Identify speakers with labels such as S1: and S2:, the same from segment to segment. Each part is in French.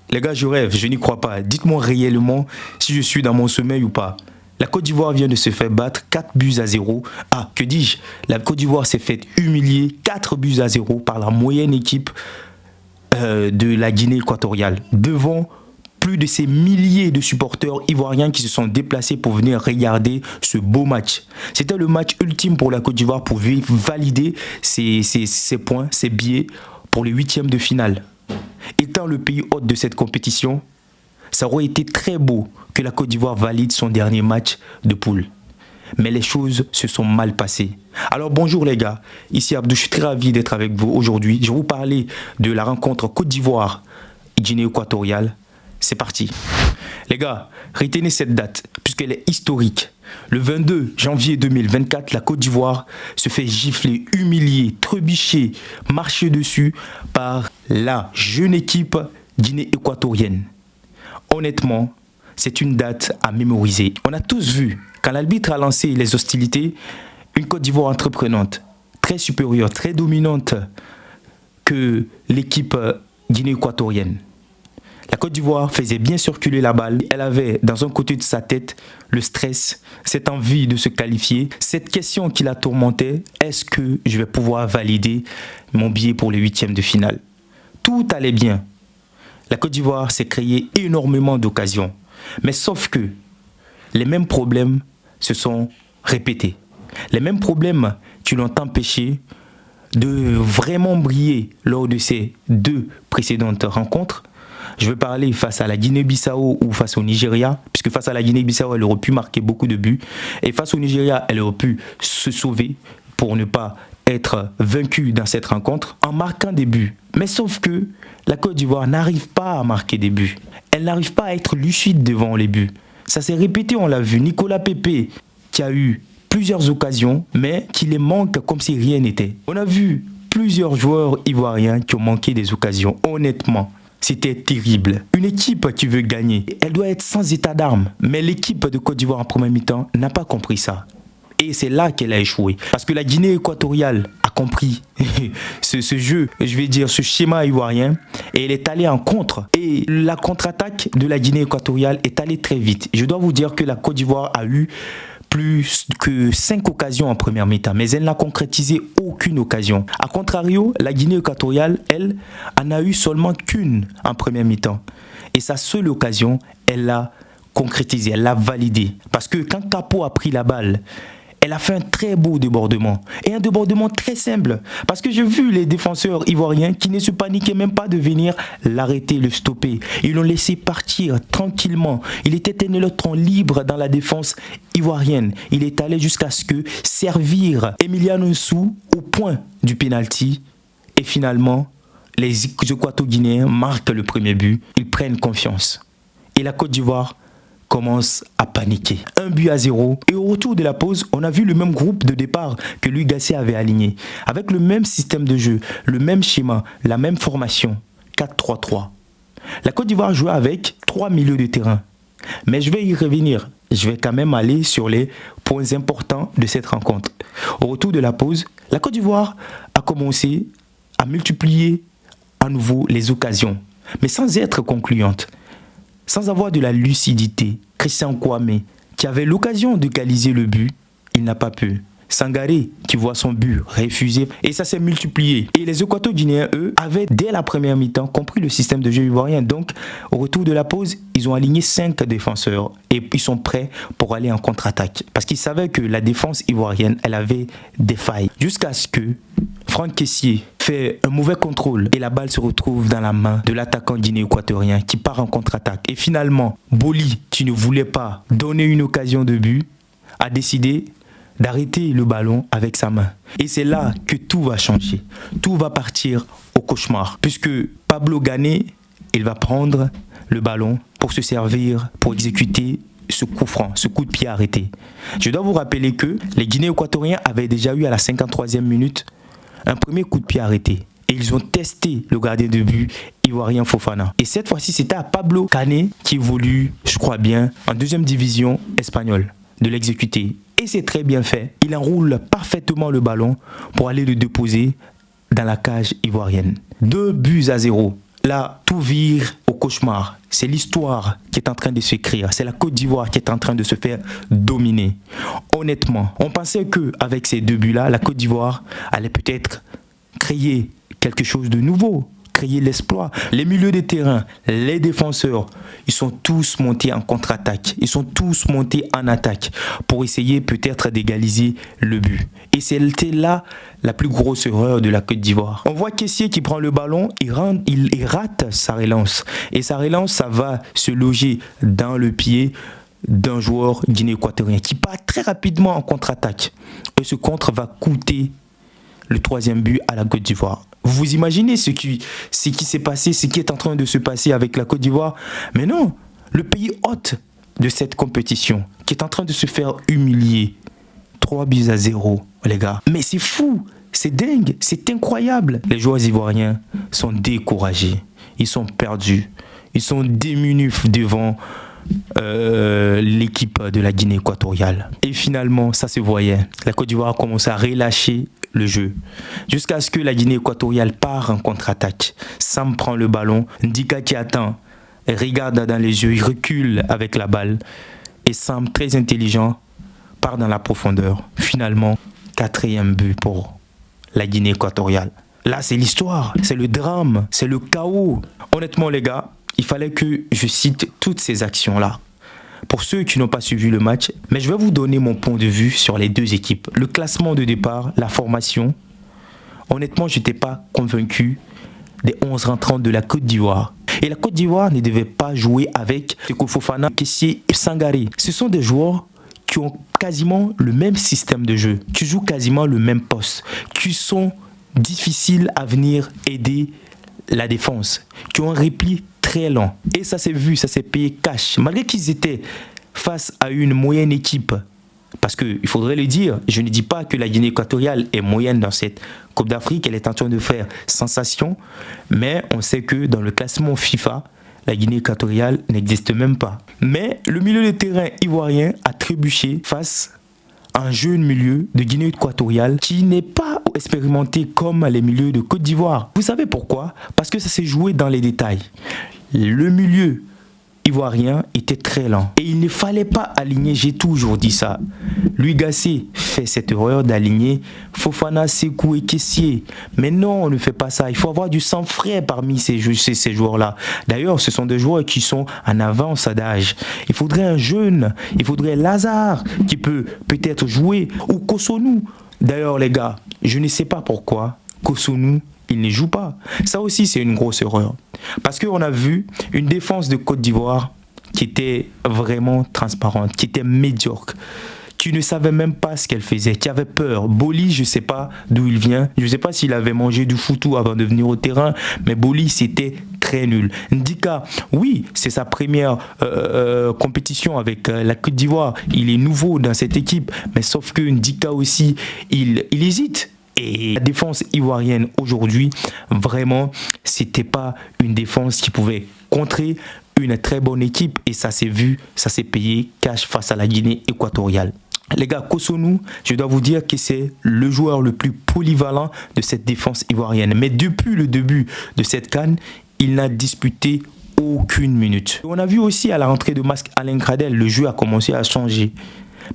S1: Les gars, je rêve, je n'y crois pas. Dites-moi réellement si je suis dans mon sommeil ou pas. La Côte d'Ivoire vient de se faire battre 4-0. Ah, que dis-je? La Côte d'Ivoire s'est fait humilier 4-0 par la moyenne équipe de la Guinée équatoriale. Devant plus de ces milliers de supporters ivoiriens qui se sont déplacés pour venir regarder ce beau match. C'était le match ultime pour la Côte d'Ivoire pour valider ses points, ses billets pour les huitièmes de finale. Étant le pays hôte de cette compétition, ça aurait été très beau que la Côte d'Ivoire valide son dernier match de poule. Mais les choses se sont mal passées. Alors bonjour les gars, ici Abdou, je suis très ravi d'être avec vous aujourd'hui. Je vais vous parler de la rencontre Côte d'Ivoire-Guinée équatoriale. C'est parti. Les gars, retenez cette date puisqu'elle est historique. Le 22 janvier 2024, la Côte d'Ivoire se fait gifler, humilier, trébucher, marcher dessus par la jeune équipe Guinée équatorienne. Honnêtement, c'est une date à mémoriser. On a tous vu, quand l'arbitre a lancé les hostilités, une Côte d'Ivoire entreprenante, très supérieure, très dominante que l'équipe Guinée équatorienne. La Côte d'Ivoire faisait bien circuler la balle. Elle avait dans un côté de sa tête le stress, cette envie de se qualifier, cette question qui la tourmentait, est-ce que je vais pouvoir valider mon billet pour les huitièmes de finale? Tout allait bien. La Côte d'Ivoire s'est créé énormément d'occasions. Mais sauf que les mêmes problèmes se sont répétés. Les mêmes problèmes qui l'ont empêché de vraiment briller lors de ces deux précédentes rencontres. Je veux parler face à la Guinée-Bissau ou face au Nigeria, puisque face à la Guinée-Bissau, elle aurait pu marquer beaucoup de buts. Et face au Nigeria, elle aurait pu se sauver pour ne pas être vaincue dans cette rencontre en marquant des buts. Mais sauf que la Côte d'Ivoire n'arrive pas à marquer des buts. Elle n'arrive pas à être lucide devant les buts. Ça s'est répété, on l'a vu. Nicolas Pepe qui a eu plusieurs occasions, mais qui les manque comme si rien n'était. On a vu plusieurs joueurs ivoiriens qui ont manqué des occasions. Honnêtement, c'était terrible. Une équipe qui veut gagner, elle doit être sans état d'âme. Mais l'équipe de Côte d'Ivoire en première mi-temps n'a pas compris ça. Et c'est là qu'elle a échoué. Parce que la Guinée équatoriale a compris ce jeu, je vais dire ce schéma ivoirien. Et elle est allée en contre. Et la contre-attaque de la Guinée équatoriale est allée très vite. Je dois vous dire que la Côte d'Ivoire a eu plus que 5 occasions en première mi-temps, mais elle n'a concrétisé aucune occasion. A contrario, la Guinée équatoriale, elle, en a eu seulement qu'une en première mi-temps. Et sa seule occasion, elle l'a concrétisée, elle l'a validée. Parce que quand Capo a pris la balle, elle a fait un très beau débordement. Et un débordement très simple. Parce que j'ai vu les défenseurs ivoiriens qui ne se paniquaient même pas de venir l'arrêter, le stopper. Ils l'ont laissé partir tranquillement. Il était un électron libre dans la défense ivoirienne. Il est allé jusqu'à ce que servir Emiliano Nsou au point du penalty. Et finalement, les Équato-Guinéens marquent le premier but. Ils prennent confiance. Et la Côte d'Ivoire commence à paniquer. 1-0. Et au retour de la pause, on a vu le même groupe de départ que Louis Gasset avait aligné. Avec le même système de jeu, le même schéma, la même formation. 4-3-3. La Côte d'Ivoire jouait avec 3 milieux de terrain. Mais je vais y revenir. Je vais quand même aller sur les points importants de cette rencontre. Au retour de la pause, la Côte d'Ivoire a commencé à multiplier à nouveau les occasions, mais sans être concluante. Sans avoir de la lucidité, Christian Kouamé, qui avait l'occasion d'égaliser le but, il n'a pas pu. Sangaré, qui voit son but refusé, et ça s'est multiplié. Et les Équato-Guinéens, eux, avaient dès la première mi-temps compris le système de jeu ivoirien. Donc, au retour de la pause, ils ont aligné 5 défenseurs et ils sont prêts pour aller en contre-attaque. Parce qu'ils savaient que la défense ivoirienne, elle avait des failles. Jusqu'à ce que Franck Kessié fait un mauvais contrôle et la balle se retrouve dans la main de l'attaquant guinéen-équatorien qui part en contre-attaque. Et finalement, Boli, qui ne voulait pas donner une occasion de but, a décidé d'arrêter le ballon avec sa main. Et c'est là que tout va changer. Tout va partir au cauchemar. Puisque Pablo Gané, il va prendre le ballon pour se servir, pour exécuter ce coup franc, ce coup de pied arrêté. Je dois vous rappeler que les Guinéens équatoriens avaient déjà eu à la 53e minute un premier coup de pied arrêté. Et ils ont testé le gardien de but ivoirien Fofana. Et cette fois-ci, c'était à Pablo Gané qui évolue, je crois bien, en deuxième division espagnole, de l'exécuter. Et c'est très bien fait. Il enroule parfaitement le ballon pour aller le déposer dans la cage ivoirienne. 2-0. là, tout vire au cauchemar. C'est l'histoire qui est en train de s'écrire. C'est la Côte d'Ivoire qui est en train de se faire dominer. Honnêtement, on pensait qu'avec ces 2 buts-là, la Côte d'Ivoire allait peut-être créer quelque chose de nouveau, créer l'exploit. Les milieux de terrain, les défenseurs, ils sont tous montés en contre-attaque. Ils sont tous montés en attaque pour essayer peut-être d'égaliser le but. Et c'était là la plus grosse erreur de la Côte d'Ivoire. On voit Kessié qui prend le ballon, il rate sa relance. Et sa relance, ça va se loger dans le pied d'un joueur guinéen-équatorien qui part très rapidement en contre-attaque. Et ce contre va coûter le 3e but à la Côte d'Ivoire. Vous imaginez ce qui s'est passé, ce qui est en train de se passer avec la Côte d'Ivoire? Mais non, le pays hôte de cette compétition qui est en train de se faire humilier. 3-0, les gars. Mais c'est fou, c'est dingue, c'est incroyable. Les joueurs ivoiriens sont découragés, ils sont perdus, ils sont démunis devant l'équipe de la Guinée équatoriale. Et finalement, ça se voyait. La Côte d'Ivoire a commencé à relâcher le jeu. Jusqu'à ce que la Guinée équatoriale part en contre-attaque. Sam prend le ballon, Ndika qui attend, regarde dans les yeux, il recule avec la balle. Et Sam, très intelligent, part dans la profondeur. Finalement, 4e but pour la Guinée équatoriale. Là, c'est l'histoire, c'est le drame, c'est le chaos. Honnêtement, les gars, il fallait que je cite toutes ces actions-là. Pour ceux qui n'ont pas suivi le match, mais je vais vous donner mon point de vue sur les 2 équipes. Le classement de départ, la formation. Honnêtement, je n'étais pas convaincu des 11 rentrants de la Côte d'Ivoire. Et la Côte d'Ivoire ne devait pas jouer avec Seko Fofana, Kessié et Sangaré. Ce sont des joueurs qui ont quasiment le même système de jeu, qui jouent quasiment le même poste, qui sont difficiles à venir aider la défense, qui ont un repli très lent. Et ça s'est vu, ça s'est payé cash. Malgré qu'ils étaient face à une moyenne équipe, parce qu'il faudrait le dire, je ne dis pas que la Guinée équatoriale est moyenne dans cette Coupe d'Afrique, elle est en train de faire sensation, mais on sait que dans le classement FIFA, la Guinée équatoriale n'existe même pas. Mais le milieu de terrain ivoirien a trébuché face à un jeune milieu de Guinée équatoriale qui n'est pas expérimenté comme les milieux de Côte d'Ivoire. Vous savez pourquoi? Parce que ça s'est joué dans les détails. Le milieu ivoirien était très lent. Et il ne fallait pas aligner, j'ai toujours dit ça. Louis Gasset fait cette erreur d'aligner Fofana, Sekou et Kessié. Mais non, on ne fait pas ça. Il faut avoir du sang frais parmi ces joueurs-là. D'ailleurs, ce sont des joueurs qui sont en avance d'âge. Il faudrait un jeune, il faudrait Lazare qui peut peut-être jouer, ou Cotonou. D'ailleurs, les gars, je ne sais pas pourquoi Cotonou, il ne joue pas. Ça aussi, c'est une grosse erreur. Parce qu'on a vu une défense de Côte d'Ivoire qui était vraiment transparente, qui était médiocre, qui ne savait même pas ce qu'elle faisait, qui avait peur. Boli, je ne sais pas d'où il vient. Je ne sais pas s'il avait mangé du foutou avant de venir au terrain, mais Boli, c'était très nul. Ndika, oui, c'est sa première compétition avec la Côte d'Ivoire. Il est nouveau dans cette équipe, mais sauf que Ndika aussi, il hésite. Et la défense ivoirienne aujourd'hui, vraiment, c'était pas une défense qui pouvait contrer une très bonne équipe. Et ça s'est vu, ça s'est payé cash face à la Guinée équatoriale. Les gars, Cotonou, je dois vous dire que c'est le joueur le plus polyvalent de cette défense ivoirienne. Mais depuis le début de cette CAN, il n'a disputé aucune minute. On a vu aussi à la rentrée de Max Alain Gradel, le jeu a commencé à changer.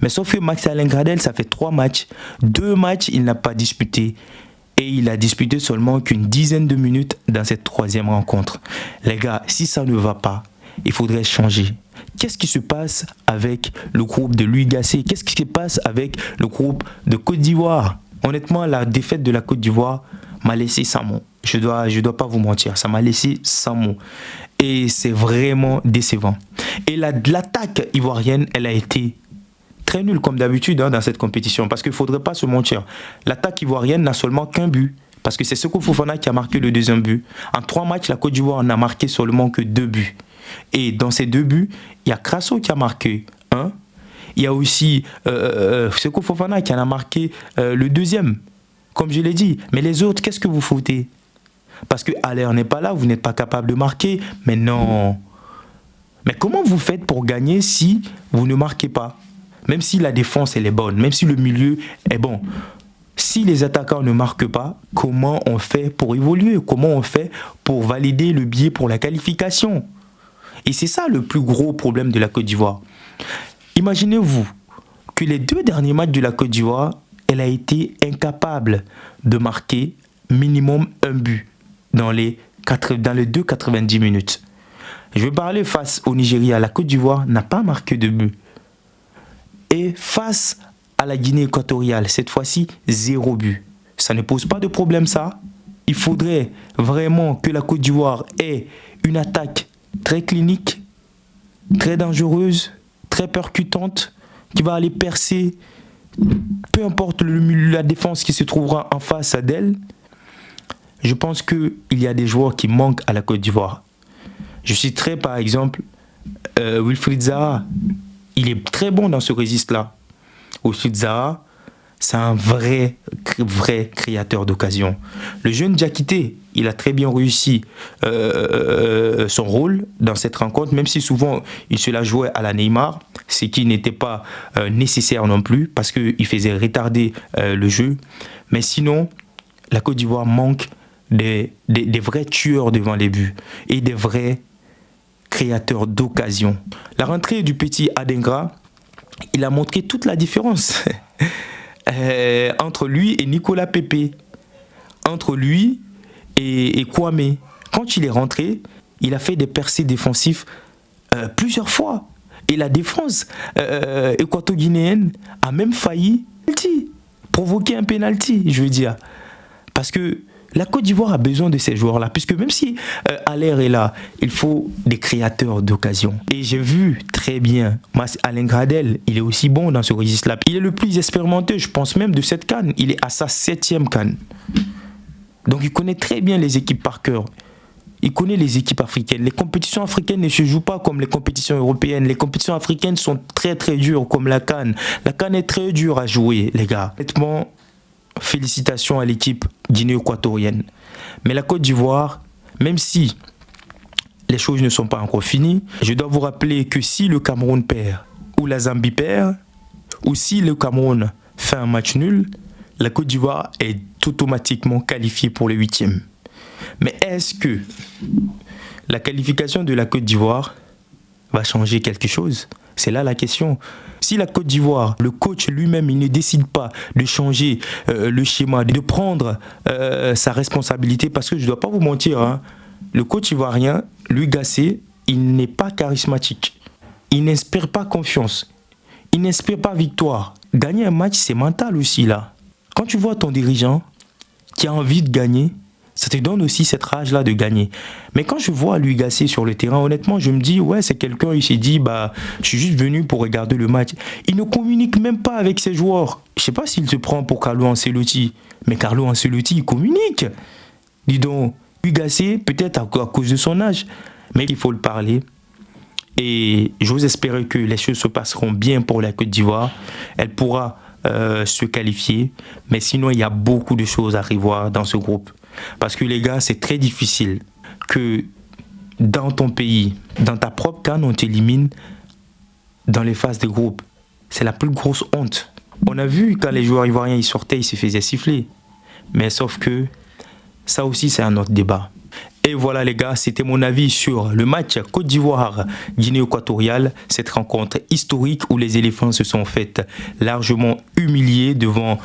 S1: Mais sauf que Max Alain Gradel, ça fait 3 matchs. 2 matchs, il n'a pas disputé. Et il a disputé seulement qu'une dizaine de minutes dans cette 3e rencontre. Les gars, si ça ne va pas, il faudrait changer. Qu'est-ce qui se passe avec le groupe de Louis Gasset? Qu'est-ce qui se passe avec le groupe de Côte d'Ivoire? Honnêtement, la défaite de la Côte d'Ivoire m'a laissé sans mots. Je dois pas vous mentir, ça m'a laissé sans mots. Et c'est vraiment décevant. Et l'attaque ivoirienne, elle a été très nul comme d'habitude dans cette compétition, parce qu'il ne faudrait pas se mentir. L'attaque ivoirienne n'a seulement qu'un but, parce que c'est Seko Fofana qui a marqué le 2e but. En 3 matchs, la Côte d'Ivoire n'a marqué seulement que 2 buts. Et dans ces 2 buts, il y a Crasso qui a marqué 1. Il y a aussi Seko Fofana qui en a marqué le 2e, comme je l'ai dit. Mais les autres, qu'est-ce que vous foutez? Parce que Aller n'est pas là, vous n'êtes pas capable de marquer. Mais non. Mais comment vous faites pour gagner si vous ne marquez pas? Même si la défense elle est bonne, même si le milieu est bon. Si les attaquants ne marquent pas, comment on fait pour évoluer? Comment on fait pour valider le billet pour la qualification? Et c'est ça le plus gros problème de la Côte d'Ivoire. Imaginez-vous que les 2 derniers matchs de la Côte d'Ivoire, elle a été incapable de marquer minimum un but dans les 2 90 minutes. Je vais parler face au Nigeria. La Côte d'Ivoire n'a pas marqué de but. Et face à la Guinée équatoriale, cette fois-ci, 0 but. Ça ne pose pas de problème, ça. Il faudrait vraiment que la Côte d'Ivoire ait une attaque très clinique, très dangereuse, très percutante, qui va aller percer, peu importe la défense qui se trouvera en face d'elle. Je pense qu'il y a des joueurs qui manquent à la Côte d'Ivoire. Je citerai par exemple Wilfried Zaha. Il est très bon dans ce registre-là. Wilfried Zaha, c'est un vrai créateur d'occasion. Le jeune Diakité, il a très bien réussi son rôle dans cette rencontre, même si souvent il se la jouait à la Neymar, ce qui n'était pas nécessaire non plus, parce qu'il faisait retarder le jeu. Mais sinon, la Côte d'Ivoire manque des vrais tueurs devant les buts et des vrais créateur d'occasion. La rentrée du petit Adingra, il a montré toute la différence entre lui et Nicolas Pepe, entre lui et Kwame. Quand il est rentré, il a fait des percées défensives plusieurs fois. Et la défense équato-guinéenne a même failli provoquer un penalty, je veux dire. Parce que la Côte d'Ivoire a besoin de ces joueurs-là, puisque même si Haller est là, il faut des créateurs d'occasion. Et j'ai vu très bien, Alain Gradel, il est aussi bon dans ce registre-là. Il est le plus expérimenté, je pense même, de cette CAN. Il est à sa 7e CAN. Donc il connaît très bien les équipes par cœur. Il connaît les équipes africaines. Les compétitions africaines ne se jouent pas comme les compétitions européennes. Les compétitions africaines sont très très dures, comme la CAN. La CAN est très dure à jouer, les gars. Honnêtement, félicitations à l'équipe guinéo-équatorienne. Mais la Côte d'Ivoire, même si les choses ne sont pas encore finies, je dois vous rappeler que si le Cameroun perd, ou la Zambie perd, ou si le Cameroun fait un match nul, la Côte d'Ivoire est automatiquement qualifiée pour les 8e. Mais est-ce que la qualification de la Côte d'Ivoire va changer quelque chose? C'est là la question. Si la Côte d'Ivoire, le coach lui-même, il ne décide pas de changer le schéma, de prendre sa responsabilité, parce que je ne dois pas vous mentir, hein, le coach ivoirien, Louis Gasset, il n'est pas charismatique. Il n'inspire pas confiance. Il n'inspire pas victoire. Gagner un match, c'est mental aussi, là. Quand tu vois ton dirigeant qui a envie de gagner, ça te donne aussi cette rage-là de gagner. Mais quand je vois Louis Gasset sur le terrain, honnêtement, je me dis, ouais, c'est quelqu'un, il s'est dit, je suis juste venu pour regarder le match. Il ne communique même pas avec ses joueurs. Je ne sais pas s'il se prend pour Carlo Ancelotti, mais Carlo Ancelotti, il communique. Dis donc, Louis Gasset, peut-être à cause de son âge, mais il faut le parler. Et j'ose espérer que les choses se passeront bien pour la Côte d'Ivoire. Elle pourra se qualifier, mais sinon, il y a beaucoup de choses à revoir dans ce groupe. Parce que les gars, c'est très difficile que dans ton pays, dans ta propre CAN, on t'élimine dans les phases de groupe. C'est la plus grosse honte. On a vu quand les joueurs ivoiriens ils sortaient, ils se faisaient siffler. Mais sauf que ça aussi, c'est un autre débat. Et voilà les gars, c'était mon avis sur le match Côte d'Ivoire-Guinée équatoriale, cette rencontre historique où les éléphants se sont fait largement humiliés devant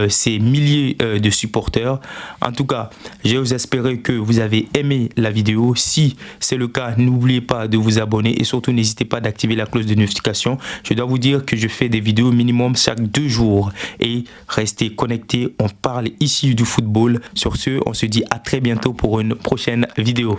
S1: ces milliers de supporters. En tout cas, j'ose espérer que vous avez aimé la vidéo. Si c'est le cas, n'oubliez pas de vous abonner et surtout n'hésitez pas d'activer la cloche de notification. Je dois vous dire que je fais des vidéos minimum chaque 2 jours et restez connectés. On parle ici du football. Sur ce, on se dit à très bientôt pour une prochaine vidéo.